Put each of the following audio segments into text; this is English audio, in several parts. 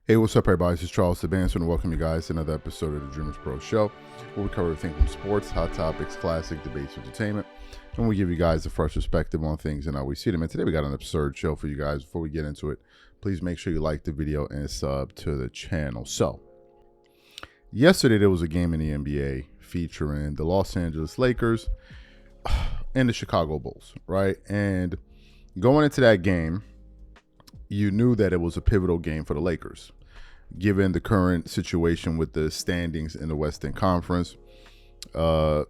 Hey, what's up, everybody? This is Charles Sebastian, and welcome you guys to another episode of the Dreamers Pro Show, where we cover everything from sports, hot topics, classic debates, entertainment, and we give you guys a fresh perspective on things and how we see them. And today we got an absurd show for you guys. Before we get into it, please make sure you like the video and sub to the channel. So, yesterday there was a game in the NBA featuring the Los Angeles Lakers and the Chicago Bulls, right? And going into that game, you knew that it was a pivotal game for the Lakers, given the current situation with the standings in the Western Conference. At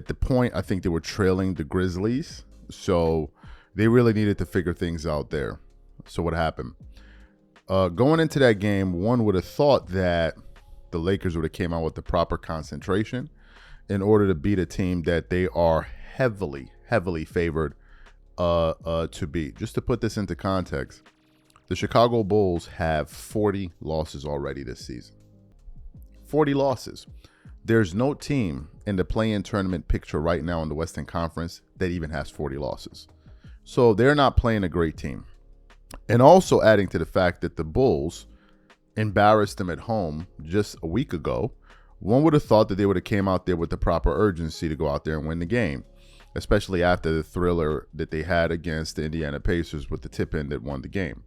the point, I think they were trailing the Grizzlies, so they really needed to figure things out there. So what happened? Going into that game, one would have thought that the Lakers would have came out with the proper concentration in order to beat a team that they are heavily favored to beat. Just to put this into context, the Chicago Bulls have 40 losses already this season. 40 losses. There's no team in the play-in tournament picture right now in the Western Conference that even has 40 losses. So they're not playing a great team. And also adding to the fact that the Bulls embarrassed them at home just a week ago, one would have thought that they would have came out there with the proper urgency to go out there and win the game, especially after the thriller that they had against the Indiana Pacers with the tip-in that won the game.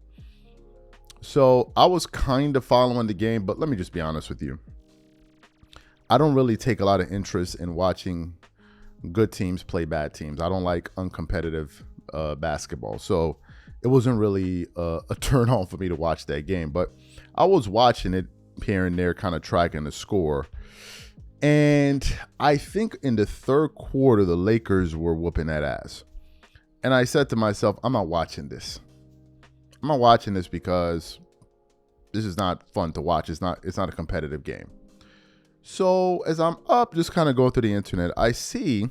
So I was kind of following the game, but let me just be honest with you. I don't really take a lot of interest in watching good teams play bad teams. I don't like uncompetitive basketball. So it wasn't really a turn on for me to watch that game. But I was watching it here and there, kind of tracking the score. And I think in the third quarter, the Lakers were whooping that ass. And I said to myself, I'm not watching this. I'm not watching this because this is not fun to watch. It's not a competitive game. So as I'm up, just kind of going through the internet, I see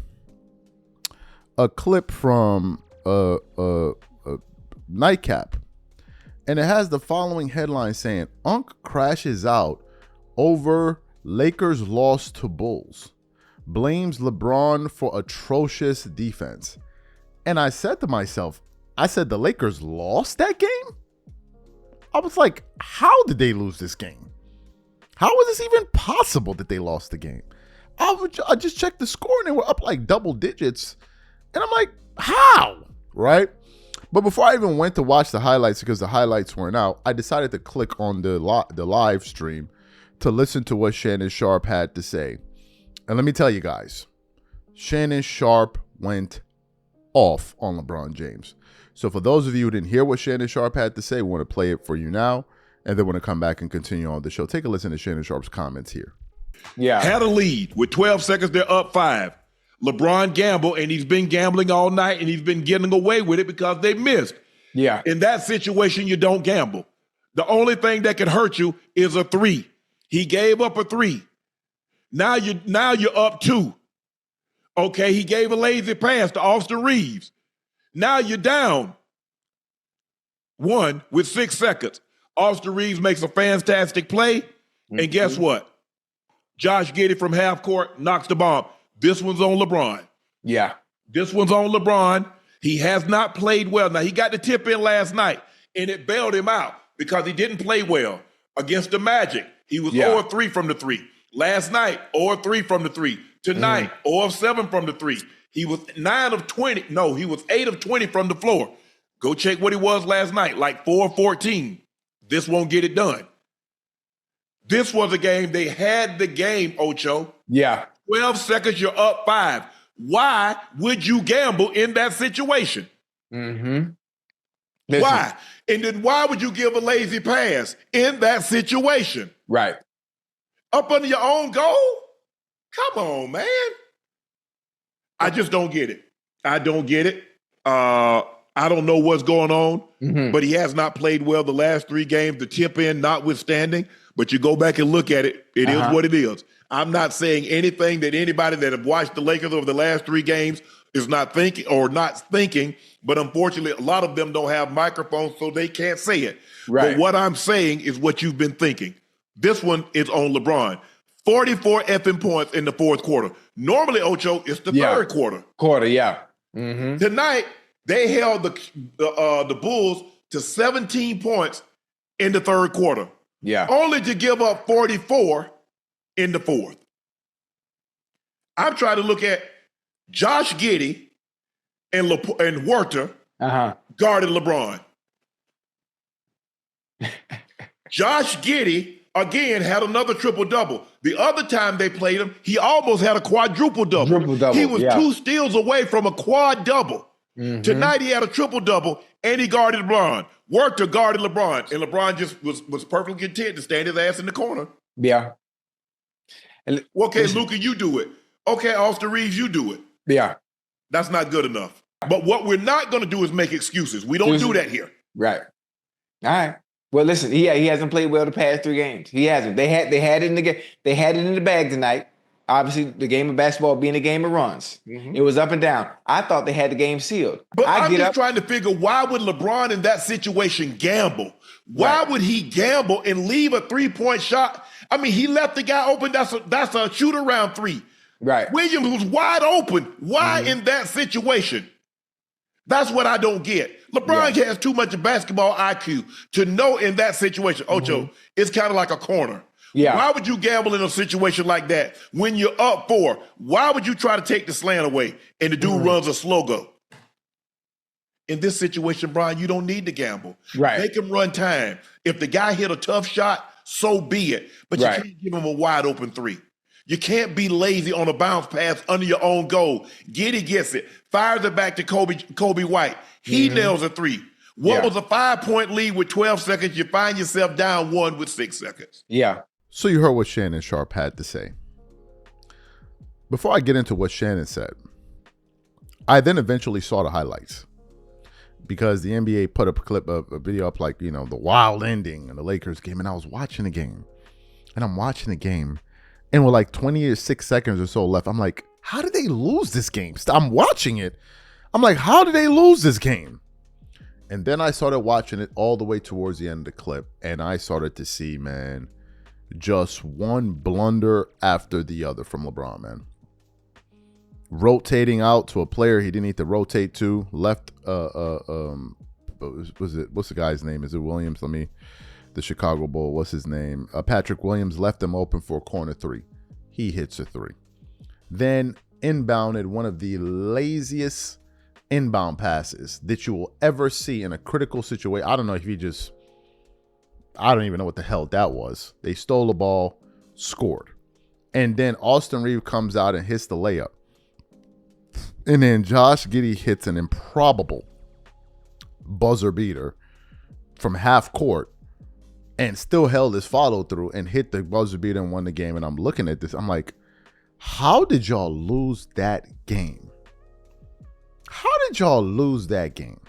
a clip from a nightcap. And it has the following headline saying, Unc crashes out over Lakers loss to Bulls. Blames LeBron for atrocious defense. And I said to myself, the Lakers lost that game? I was like, how did they lose this game? How is this even possible that they lost the game? I just checked the score and they were up like double digits. And I'm like, how? Right? But before I even went to watch the highlights, because the highlights weren't out, I decided to click on the live stream to listen to what Shannon Sharpe had to say. And let me tell you guys, Shannon Sharpe went off on LeBron James. So for those of you who didn't hear what Shannon Sharpe had to say, we want to play it for you now, and then we're going to come back and continue on the show. Take a listen to Shannon Sharpe's comments here. Yeah. Had a lead with 12 seconds, they're up 5. LeBron gambled, and he's been gambling all night, and he's been getting away with it because they missed. Yeah. In that situation, you don't gamble. The only thing that can hurt you is a 3. He gave up a 3. Now you're up 2. Okay, he gave a lazy pass to Austin Reeves. Now you're down 1 with 6 seconds. Austin Reeves makes a fantastic play, and guess what? Josh Giddey from half court knocks the bomb. This one's on LeBron. Yeah. This one's on LeBron. He has not played well. Now, he got the tip in last night, and it bailed him out because he didn't play well against the Magic. He was 0-3 from the 3. Last night, 0-3 from the 3. Tonight, 0-7 from the 3. He was 9 of 20. No, he was 8 of 20 from the floor. Go check what he was last night, like 4 of 14. This won't get it done. This was a game. They had the game, Ocho. Yeah. 12 seconds, you're up 5. Why would you gamble in that situation? Mm-hmm. Why? And then why would you give a lazy pass in that situation? Right. Up under your own goal? Come on, man. I just don't get it. I don't get it. I don't know what's going on, but he has not played well the last 3 games, the tip in notwithstanding. But you go back and look at it, it is what it is. I'm not saying anything that anybody that have watched the Lakers over the last 3 games is not thinking, but unfortunately, a lot of them don't have microphones, so they can't say it. Right. But what I'm saying is what you've been thinking. This one is on LeBron. 44 effing points in the fourth quarter. Normally, Ocho, it's the third quarter. Tonight, they held the Bulls to 17 points in the third quarter. Yeah. Only to give up 44 in the fourth. I'm trying to look at Josh Giddey and Werther guarded LeBron. Josh Giddey, again, had another triple-double. The other time they played him, he almost had a quadruple-double. He was 2 steals away from a quad-double. Tonight he had a triple-double, and he guarded LeBron. Werther guarded LeBron, and LeBron just was perfectly content to stand his ass in the corner. Yeah. And okay, Luka, you do it. Okay, Austin Reeves, you do it. Yeah. That's not good enough. But what we're not going to do is make excuses. We don't do that here. Right. All right. Well, listen, he hasn't played well the past 3 games. He hasn't. They had it in the game. They had it in the bag tonight. Obviously, the game of basketball being a game of runs. It was up and down. I thought they had the game sealed. But I'm just trying to figure, why would LeBron in that situation gamble? Why would he gamble and leave a 3-point shot? I mean, he left the guy open. That's a shoot-around 3. Right. Williams was wide open. Why in that situation? That's what I don't get. LeBron has too much basketball IQ to know in that situation, Ocho, it's kind of like a corner. Yeah. Why would you gamble in a situation like that when you're up 4? Why would you try to take the slant away and the dude runs a slow go? In this situation, Brian, you don't need to gamble. Right. Make him run time. If the guy hit a tough shot, so be it. But you can't give him a wide open 3. You can't be lazy on a bounce pass under your own goal. Giddey gets it, fires it back to Kobe White. He nails a 3. What was a 5-point lead with 12 seconds? You find yourself down 1 with 6 seconds. Yeah. So you heard what Shannon Sharpe had to say. Before I get into what Shannon said, I then eventually saw the highlights because the NBA put up a video up like, the wild ending in the Lakers game, and I was watching the game. And I'm watching the game. And with like 26 seconds or so left, I'm like, how did they lose this game? I'm watching it. I'm like, how did they lose this game? And then I started watching it all the way towards the end of the clip. And I started to see, man, just one blunder after the other from LeBron, man. Rotating out to a player he didn't need to rotate to. Left, what's the guy's name? Is it Williams? The Chicago Bull, what's his name? Patrick Williams left him open for a corner 3. He hits a 3. Then inbounded one of the laziest inbound passes that you will ever see in a critical situation. I don't know if I don't even know what the hell that was. They stole the ball, scored. And then Austin Reeves comes out and hits the layup. And then Josh Giddey hits an improbable buzzer beater from half court and still held his follow through and hit the buzzer beater and won the game. And I'm looking at this. I'm like, how did y'all lose that game? How did y'all lose that game?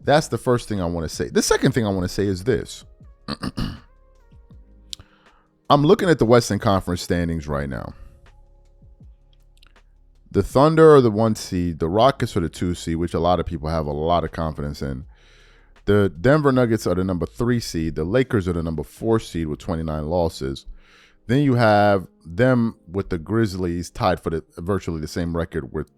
That's the first thing I want to say. The second thing I want to say is this. I'm looking at the Western Conference standings right now. The Thunder are the 1 seed. The Rockets are the 2 seed, which a lot of people have a lot of confidence in. The Denver Nuggets are the number 3 seed. The Lakers are the number 4 seed with 29 losses. Then you have them with the Grizzlies tied for virtually the same record with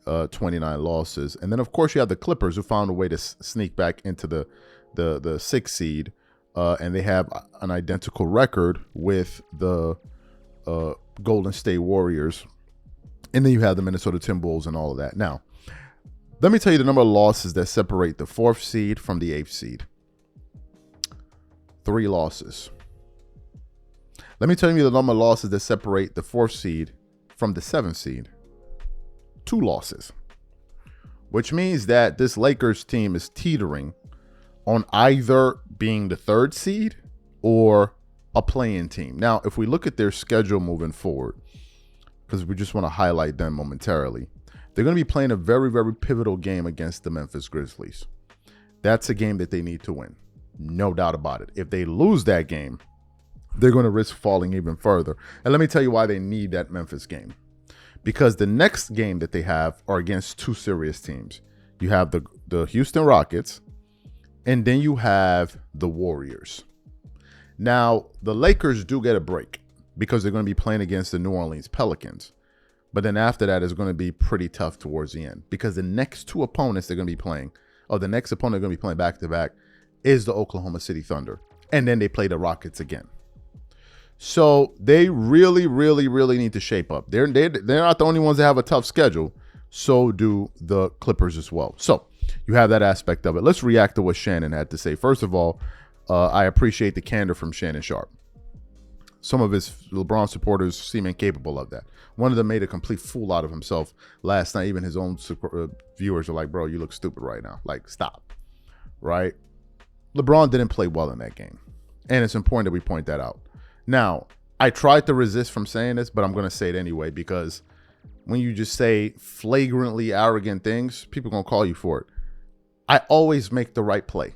29 losses. And then, of course, you have the Clippers who found a way to sneak back into the 6th seed. And they have an identical record with the Golden State Warriors. And then you have the Minnesota Timberwolves and all of that. Now, let me tell you the number of losses that separate the 4th seed from the 8th seed. 3 losses. Let me tell you the number of losses that separate the 4th seed from the 7th seed. 2 losses. Which means that this Lakers team is teetering on either being the 3rd seed or a play-in team. Now, if we look at their schedule moving forward, because we just want to highlight them momentarily, they're going to be playing a very, very pivotal game against the Memphis Grizzlies. That's a game that they need to win. No doubt about it. If they lose that game, they're going to risk falling even further. And let me tell you why they need that Memphis game. Because the next game that they have are against 2 serious teams. You have the Houston Rockets, and then you have the Warriors. Now, the Lakers do get a break because they're going to be playing against the New Orleans Pelicans. But then after that, it's going to be pretty tough towards the end because the next 2 opponents they're going to be playing, or the next opponent they're going to be playing back-to-back, is the Oklahoma City Thunder. and then they play the Rockets again. So they really, really, really need to shape up. They're not the only ones that have a tough schedule. So do the Clippers as well. So you have that aspect of it. Let's react to what Shannon had to say. First of all, I appreciate the candor from Shannon Sharpe. Some of his LeBron supporters seem incapable of that. One of them made a complete fool out of himself last night. Even his own viewers are like, bro, you look stupid right now. Like, stop. Right? LeBron didn't play well in that game. And it's important that we point that out. Now, I tried to resist from saying this, but I'm going to say it anyway, because when you just say flagrantly arrogant things, people are going to call you for it. I always make the right play.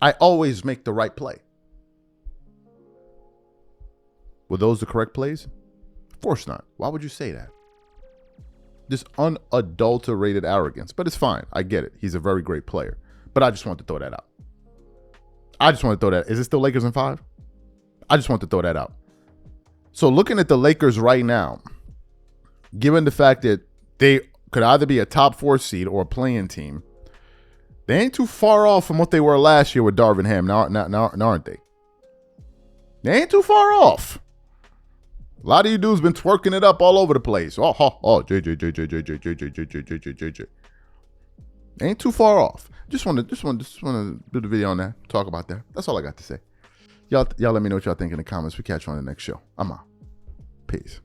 I always make the right play. Were those the correct plays? Of course not. Why would you say that? This unadulterated arrogance. But it's fine. I get it. He's a very great player. But I just want to throw that out. I just want to throw that. Is it still Lakers in 5? I just want to throw that out. So looking at the Lakers right now, given the fact that they could either be a top 4 seed or a play-in team, they ain't too far off from what they were last year with Darvin Ham, now aren't they? They ain't too far off. A lot of you dudes been twerking it up all over the place. JJ. Ain't too far off. Just want to do the video on that. Talk about that. That's all I got to say. Y'all let me know what y'all think in the comments. We catch you on the next show. I'm out. Peace.